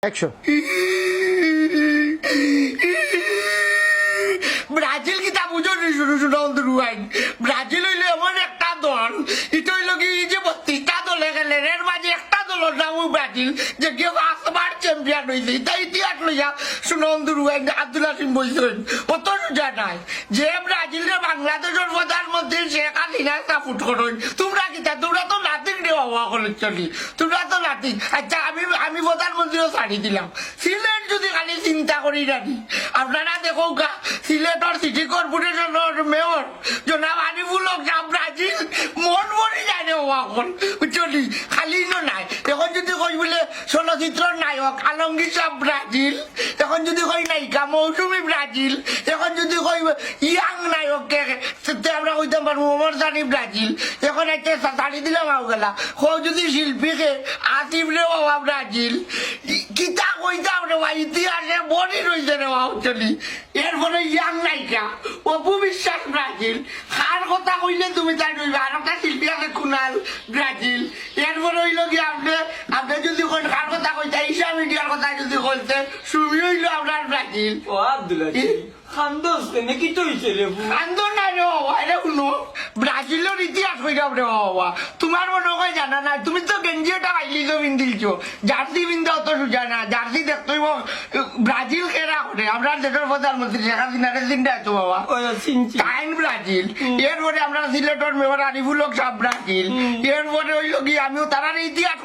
Action. Brazil কিতা বুঝো নি শুরু শুরু অন্তর ওয়াইন ব্রাজিল হইলো এমন একটা দল এটা হইলো কি যে 32টা দলে গেলেন এর মাঝে একটা দলের নাম ব্রাজিল যে কেউ 8বার চ্যাম্পিয়ন হয়েছে তাই ইতিহাস লইয়া শুনো অন্তর ওয়াইন আব্দুল হাসিম বলছেন অত সোজা নাই যে ব্রাজিলের বাংলাদেশের প্রধানমন্ত্রী শেখ হাসিনা সাপোর্ট করেন তোমরা কিতা তোমরা তো নাতিক দেওয়া হওয়া করে চলি তোমরা তো নাতিক আচ্ছা আমি প্রধানমন্ত্রীও ছাড়ি দিলাম সিলেট যদি খালি চিন্তা করি রাখি আপনারা দেখো গা সিলেটর সিটি কর্পোরেশনের মেয়র জনাব আরিফুল হক সাহেব ব্রাজিল মন মরি যায় রে এখন চলি খালি নাই এখন যদি কই বলে চলচ্চিত্রের নায়ক আলমগীর সাহেব ব্রাজিল এখন যদি কই নায়িকা মৌসুমী ব্রাজিল এখন যদি কই ইয়াং নায়ককে আমরা কইতাম পারবো ওমর সানি ব্রাজিল এখন একটা ছাড়ি দিলাম গেলা কো যদি শিল্পীকে আসিফ রে বাবা ব্রাজিল কিতা কইতাম রে ভাই ইতিহাসে বনি রয়েছে রে বাবা চলি এরপরে ইয়াং নায়িকা অপু বিশ্বাস ব্রাজিল কার কথা কইলে তুমি তাই রইবে আর একটা শিল্পী আছে কুনাল ব্রাজিল এরপরে হইল কি আপনি যদি কই কার কথা কইতে ঈশা মিডিয়ার কথা যদি কইতে সুমি হইল আপনার ব্রাজিল ও আব্দুল্লাহ খান্দোস নাকি তো হইছে রে আন্দোলন নাই রে বাবা এটা শুনো ব্রাজিলের ইতিহাস হয়ে যাবে রে বাবা তোমার মনে হয় জানা না তুমি তো গেঞ্জিটা খাইলি তো বিন্দিলছো জার্সি বিন্দা অত সুজা না জার্সি দেখতে ব্রাজিল খেলা করে আমরা দেশের প্রধানমন্ত্রী শেখ হাসিনারে চিন্তা তো বাবা টাইম ব্রাজিল এরপরে আমরা সিলেটের মেয়র আরিফুল হক সাহেব ব্রাজিল এরপরে হইল কি আমিও তারার ইতিহাস